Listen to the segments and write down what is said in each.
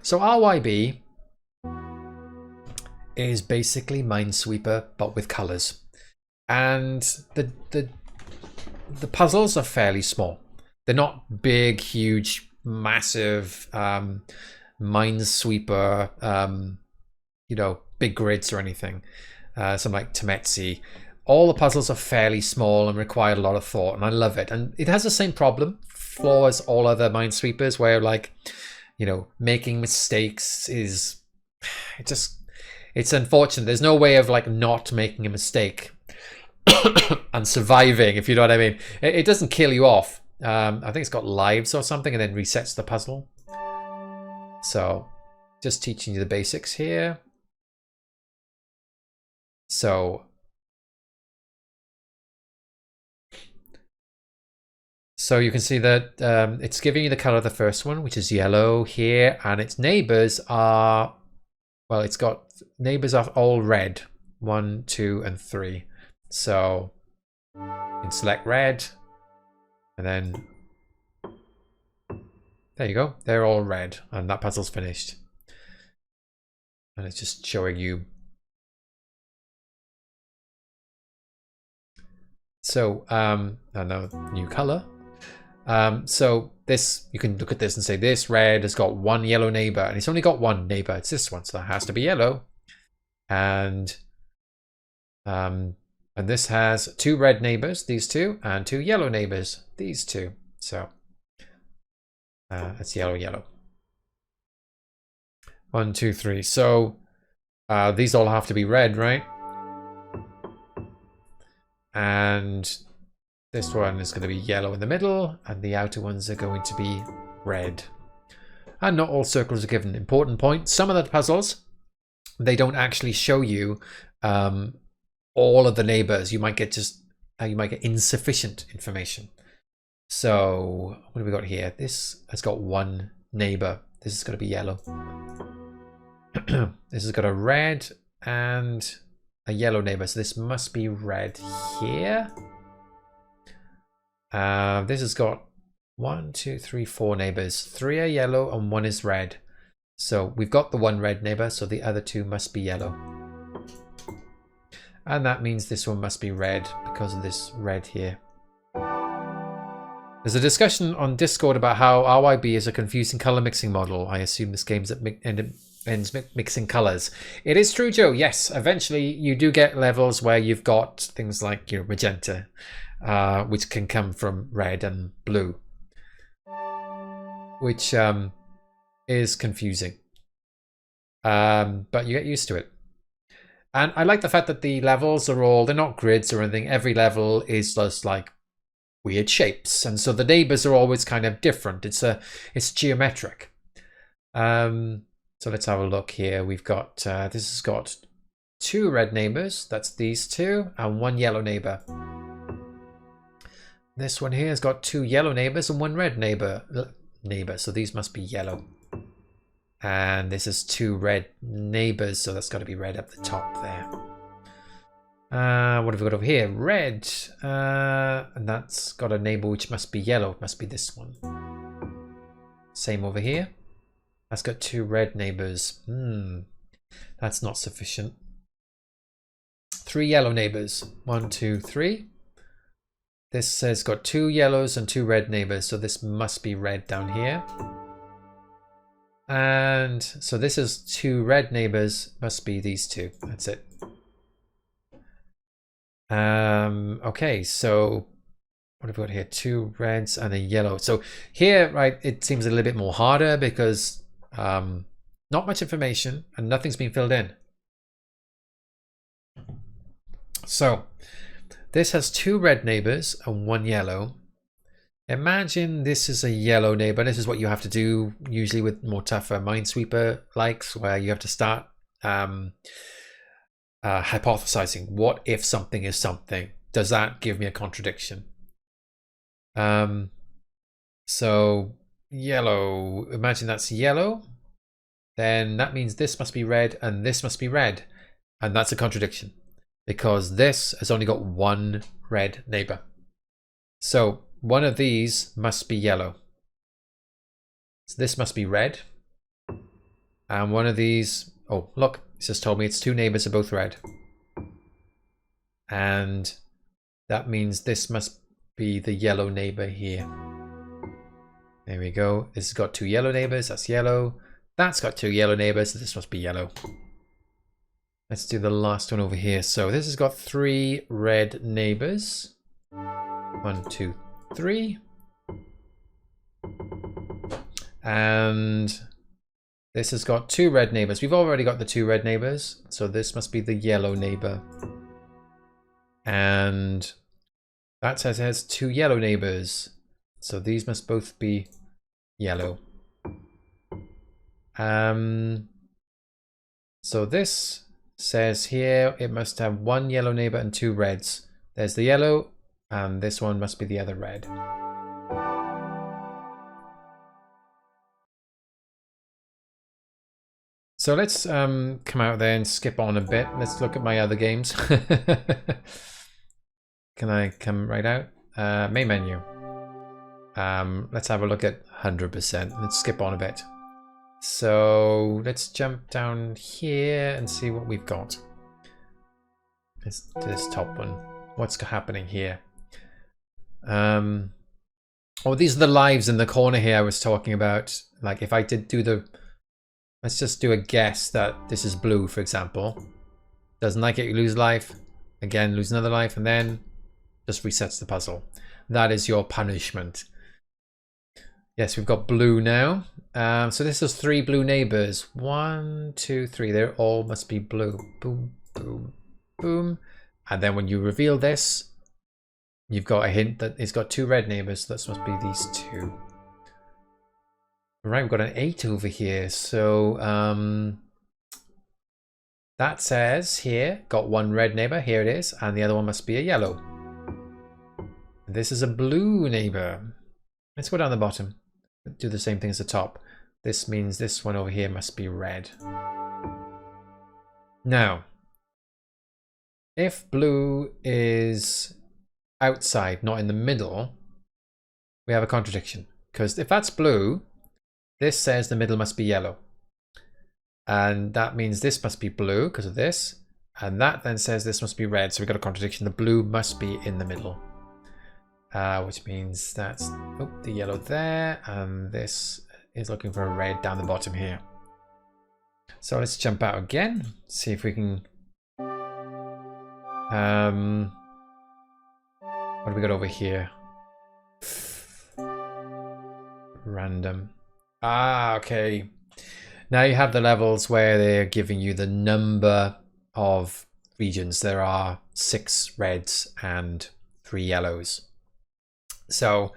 So RYB is basically Minesweeper, but with colors. And the puzzles are fairly small. They're not big, huge, massive Minesweeper, you know, big grids or anything. Something like Temetsi. All the puzzles are fairly small and require a lot of thought, and I love it. And it has the same flaw as all other Minesweepers, where, like, you know, making mistakes is it's unfortunate. There's no way of like not making a mistake and surviving, if you know what I mean. It doesn't kill you off. I think it's got lives or something, and then resets the puzzle. So just teaching you the basics here. So you can see that it's giving you the color of the first one, which is yellow here, and its neighbors are, well, it's got neighbors are all red, 1, 2, and 3. So you can select red, and then there you go. They're all red, and that puzzle's finished. And it's just showing you. So no, new color. So this, you can look at this and say this red has got one yellow neighbor, and it's only got one neighbor. It's this one, so that has to be yellow. And this has 2 red neighbors, these 2, and 2 yellow neighbors, these 2. So it's yellow, yellow. 1, 2, 3. So these all have to be red, right? And this one is going to be yellow in the middle, and the outer ones are going to be red. And not all circles are given. Important point, some of the puzzles, they don't actually show you all of the neighbors. You might get insufficient information. So what have we got here? This has got 1 neighbor. This is going to be yellow. This has got a red and a yellow neighbor, so this must be red here. This has got 1, 2, 3, 4 neighbors. 3 are yellow and 1 is red. So we've got the 1 red neighbor, so the other 2 must be yellow. And that means this one must be red because of this red here. There's a discussion on Discord about how RYB is a confusing color mixing model. I assume this game's ends mixing colors. It is true, Joe. Yes, eventually you do get levels where you've got things like, you know, magenta, which can come from red and blue, which is confusing. But you get used to it. And I like the fact that the levels are all, they're not grids or anything. Every level is just like weird shapes, and so the neighbors are always kind of different. It's geometric. So let's have a look here. We've got this has got 2 red neighbors, that's these 2, and 1 yellow neighbor. This one here has got 2 yellow neighbors and 1 red neighbor, so these must be yellow. And this is 2 red neighbors, so that's got to be red up the top there. What have we got over here? Red, and that's got a neighbor which must be yellow. It must be this one. Same over here. That's got 2 red neighbors. That's not sufficient. 3 yellow neighbors. 1, 2, 3. This has got 2 yellows and 2 red neighbors, so this must be red down here. And so this is 2 red neighbors, must be these 2. That's it. Okay, so what have we got here? 2 reds and a yellow. So here, right, it seems a little bit more harder because not much information and nothing's been filled in. So this has 2 red neighbors and 1 yellow. Imagine this is a yellow neighbor. This is what you have to do usually with more tougher Minesweeper likes, where you have to start hypothesizing. What if something is something? Does that give me a contradiction? So yellow, imagine that's yellow, then that means this must be red and this must be red, and that's a contradiction because this has only got 1 red neighbor. So one of these must be yellow, so this must be red, And one of these, oh look, it just told me it's 2 neighbors are both red. And that means this must be the yellow neighbor here. There we go. This has got 2 yellow neighbors, that's yellow. That's got 2 yellow neighbors, so this must be yellow. Let's do the last one over here. So this has got 3 red neighbors. 1, 2, 3. And this has got 2 red neighbors. We've already got the 2 red neighbors, so this must be the yellow neighbor. And that says it has 2 yellow neighbors, so these must both be yellow. So this says here it must have 1 yellow neighbor and 2 reds. There's the yellow, and this one must be the other red. So let's come out there and skip on a bit. Let's look at my other games. Can I come right out? Main menu. Let's have a look at 100%. Let's skip on a bit. So let's jump down here and see what we've got. Let's do this top one. What's happening here? Oh, these are the lives in the corner here I was talking about. Like if I did do the... Let's just do a guess that this is blue, for example. Doesn't like it, you lose life. Again, lose another life, and then just resets the puzzle. That is your punishment. Yes, we've got blue now. So this is 3 blue neighbors. 1, 2, 3. They all must be blue. Boom, boom, boom. And then when you reveal this, you've got a hint that it's got 2 red neighbors. So that must be these 2. Right, we've got an 8 over here. So that says here, got 1 red neighbor. Here it is. And the other one must be a yellow. This is a blue neighbor. Let's go down the bottom. Do the same thing as the top. This means this one over here must be red. Now, if blue is outside, not in the middle, we have a contradiction. Because if that's blue, this says the middle must be yellow. And that means this must be blue because of this. And that then says this must be red. So we've got a contradiction. The blue must be in the middle. Which means that's the yellow there. And this is looking for a red down the bottom here. So let's jump out again. See if we can... what do we got over here? Random. Ah, okay. Now you have the levels where they're giving you the number of regions. There are 6 reds and 3 yellows. So,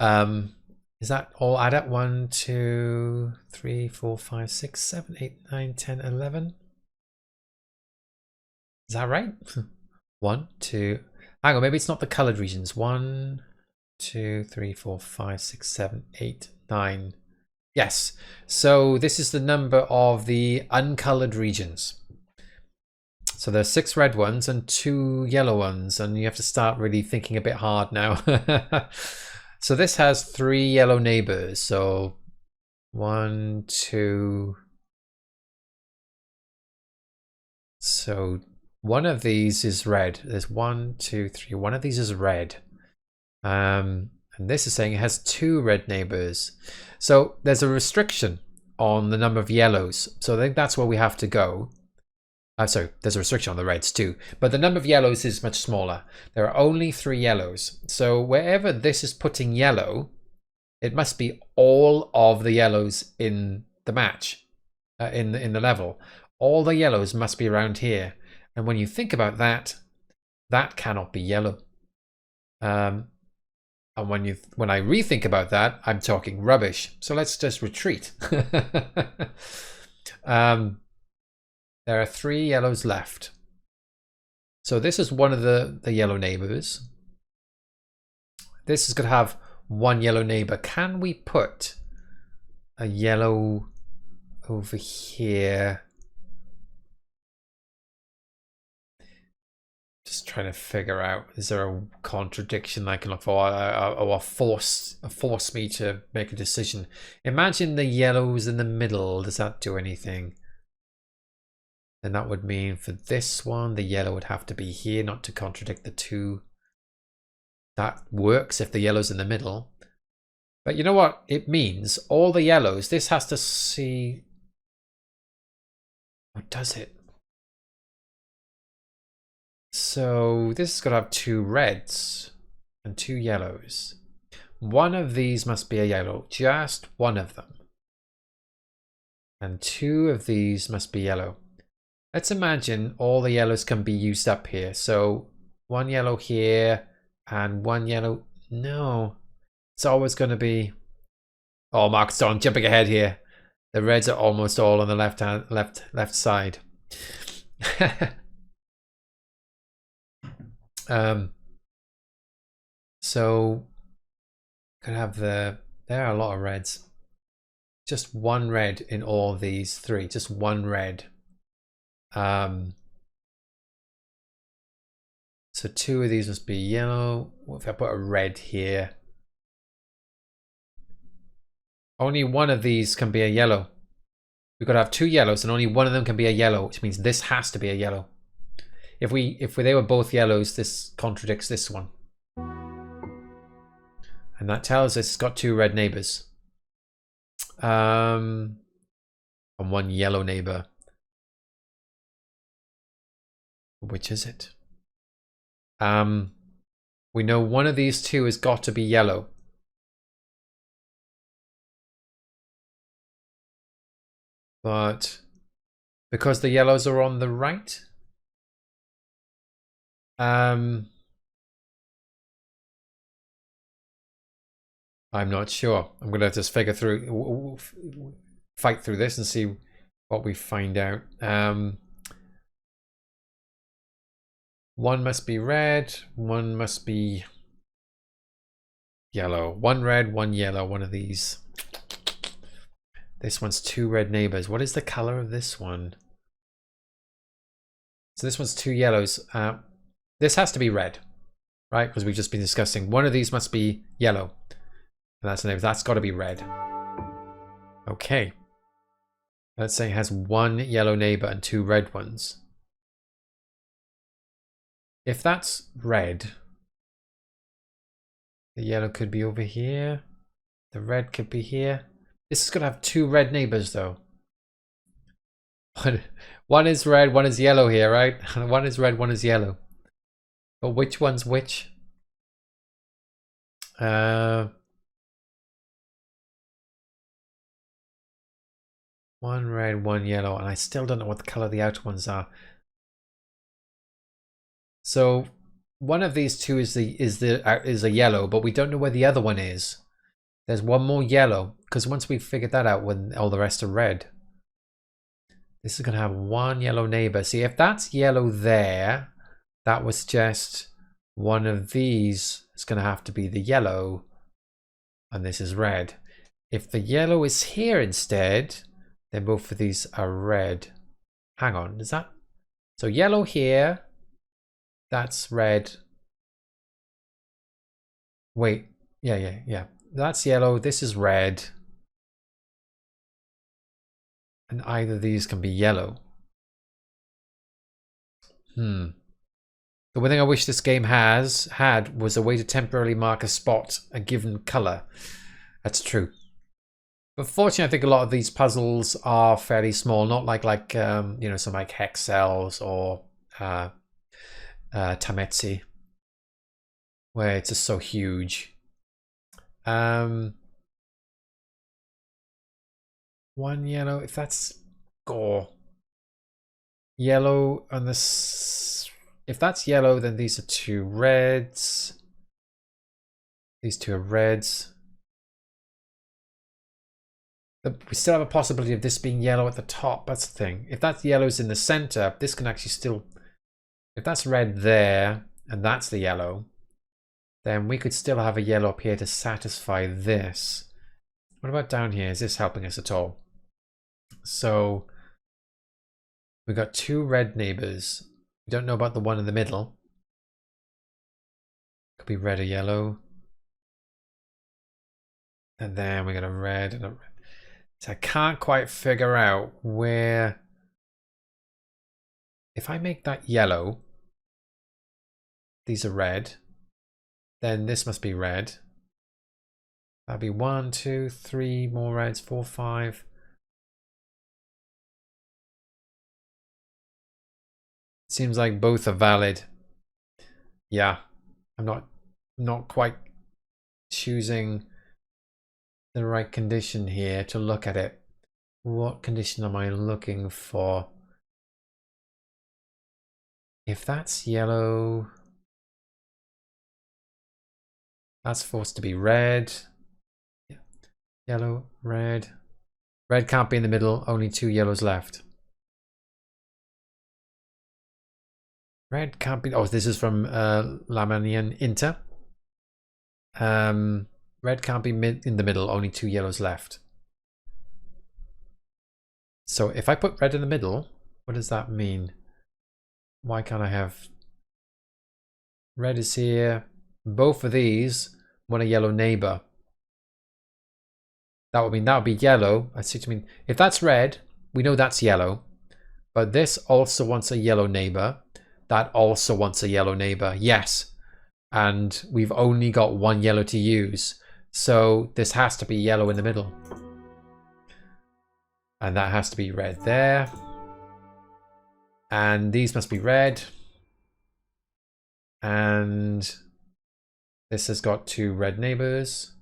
is that all add up? 1, 2, 3, 4, 5, 6, 7, 8, 9, 10, 11. Is that right? 1, 2. Hang on, maybe it's not the colored regions. 1, 2, 3, 4, 5, 6, 7, 8, 9. Yes. So this is the number of the uncolored regions. So there's 6 red ones and 2 yellow ones, and you have to start really thinking a bit hard now. So this has 3 yellow neighbors. So 1, 2. So one of these is red. There's 1, 2, 3. One of these is red. And this is saying it has 2 red neighbors. So there's a restriction on the number of yellows. So I think that's where we have to go. Sorry, there's a restriction on the reds too, but the number of yellows is much smaller. There are only 3 yellows. So wherever this is putting yellow, it must be all of the yellows in the match, in the level. All the yellows must be around here. And when you think about that, that cannot be yellow. And when I rethink about that, I'm talking rubbish. So let's just retreat. There are 3 yellows left. So this is one of the yellow neighbors. This is going to have 1 yellow neighbor. Can we put a yellow over here? Just trying to figure out, is there a contradiction I can look for, or force me to make a decision? Imagine the yellows in the middle. Does that do anything? Then that would mean for this one, the yellow would have to be here, not to contradict the two. That works if the yellow's in the middle. But you know what it means? All the yellows, this has to see... What does it? So this is going to have two reds and two yellows. One of these must be a yellow, just one of them. And two of these must be yellow. Let's imagine all the yellows can be used up here. So one yellow here and one yellow. No, it's always going to be... Oh, Mark Stone, jumping ahead here. The reds are almost all on the left side. So could have there are a lot of reds. Just one red in all of these three. Just one red. So two of these must be yellow. What if I put a red here? Only one of these can be a yellow. We've got to have two yellows and only one of them can be a yellow, which means this has to be a yellow. If they were both yellows, this contradicts this one. And that tells us it's got two red neighbors. And one yellow neighbor. Which is it? We know one of these two has got to be yellow. But because the yellows are on the right, I'm not sure. I'm gonna just fight through this and see what we find out. One must be red, one must be yellow. One red, one yellow, one of these. This one's two red neighbors. What is the color of this one? So this one's two yellows. This has to be red, right? Because we've just been discussing. One of these must be yellow. And that's the neighbor. That's got to be red. Okay. Let's say it has one yellow neighbor and two red ones. If that's red, the yellow could be over here. The red could be here. This is going to have two red neighbors, though. One is red, one is yellow here, right? One is red, one is yellow. But which one's which? One red, one yellow, and I still don't know what the color the outer ones are. So one of these two is a yellow, but we don't know where the other one is. There's one more yellow, because once we've figured that out, when all the rest are red, this is going to have one yellow neighbor. See, if that's yellow there, that would suggest one of these is going to have to be the yellow, and this is red. If the yellow is here instead, then both of these are red. Hang on, is that... So yellow here, that's red. Wait, yeah. That's yellow, this is red. And either of these can be yellow. The one thing I wish this game had was a way to temporarily mark a spot, a given color. That's true. But fortunately, I think a lot of these puzzles are fairly small, not like you know, some like hex cells or Tametsi, where it's just so huge. One yellow, if that's gore. Yellow on this. If that's yellow, then these are two reds. These two are reds. We still have a possibility of this being yellow at the top. That's the thing. If that yellow's in the center, this can actually still... If that's red there, and that's the yellow, then we could still have a yellow up here to satisfy this. What about down here? Is this helping us at all? So we got two red neighbors. We don't know about the one in the middle. Could be red or yellow. And then we got a red and a red. So I can't quite figure out where... If I make that yellow, these are red, then this must be red. That'd be 1, 2, 3 more reds, 4, 5. Seems like both are valid. Yeah, I'm not quite choosing the right condition here to look at it. What condition am I looking for? If that's yellow, that's forced to be red. Yellow, red. Red can't be in the middle, only 2 yellows left. Red can't be... Oh, this is from Lamanian Inter. Red can't be in the middle, only 2 yellows left. So if I put red in the middle, what does that mean? Why can't I have... Red is here. Both of these want a yellow neighbor. That would mean that would be yellow. I see what you mean. If that's red, we know that's yellow. But this also wants a yellow neighbor. That also wants a yellow neighbor. Yes. And we've only got 1 yellow to use. So this has to be yellow in the middle. And that has to be red there. And these must be red. And this has got 2 red neighbors.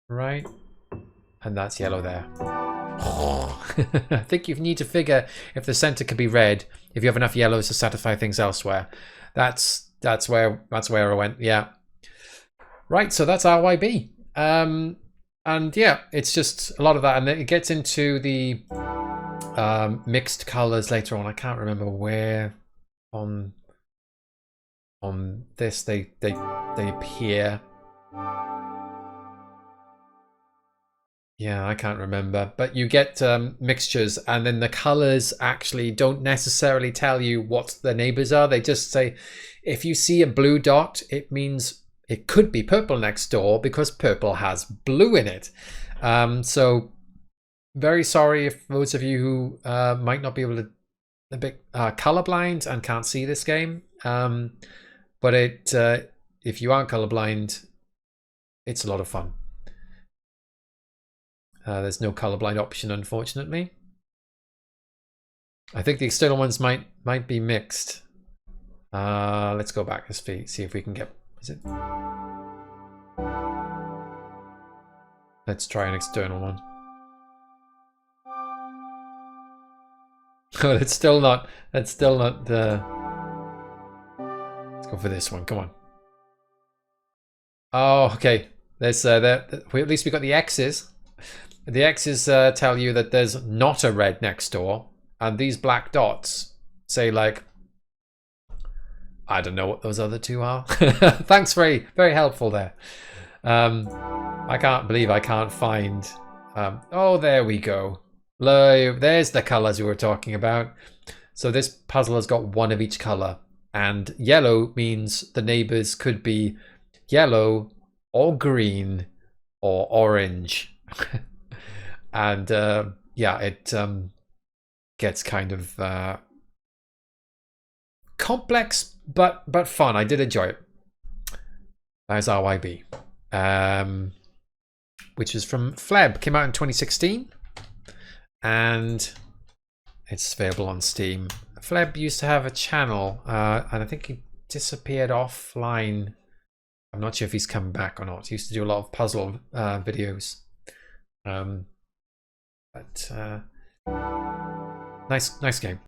Right? And that's yellow there. I think you need to figure if the center could be red, if you have enough yellows to satisfy things elsewhere. That's where I went. Yeah. Right, so that's RYB. And yeah, it's just a lot of that, and then it gets into the mixed colors later on. I can't remember where on this they appear. Yeah, I can't remember, but you get mixtures, and then the colors actually don't necessarily tell you what the neighbors are. They just say, if you see a blue dot, it means it could be purple next door because purple has blue in it. So very sorry if those of you who might not be able to, a bit colorblind and can't see this game. But if you aren't colorblind, it's a lot of fun. There's no colorblind option, unfortunately. I think the external ones might be mixed. Let's go back and see if we can get... Is it? Let's try an external one. Oh, it's still not. That's still not. Let's go for this one. Come on. Oh, okay. There's at least we got the X's. The X's tell you that there's not a red next door, and these black dots say, like, I don't know what those other 2 are. Thanks, very helpful there. I can't believe I can't find. Oh, there we go. There's the colors we were talking about. So this puzzle has got 1 of each color, and yellow means the neighbors could be yellow or green or orange. And yeah, it gets kind of complex but fun. I did enjoy it. That is RYB, which is from Fleb. Came out in 2016, and it's available on Steam. Fleb used to have a channel, and I think he disappeared offline. I'm not sure if he's come back or not. He used to do a lot of puzzle videos. But nice game.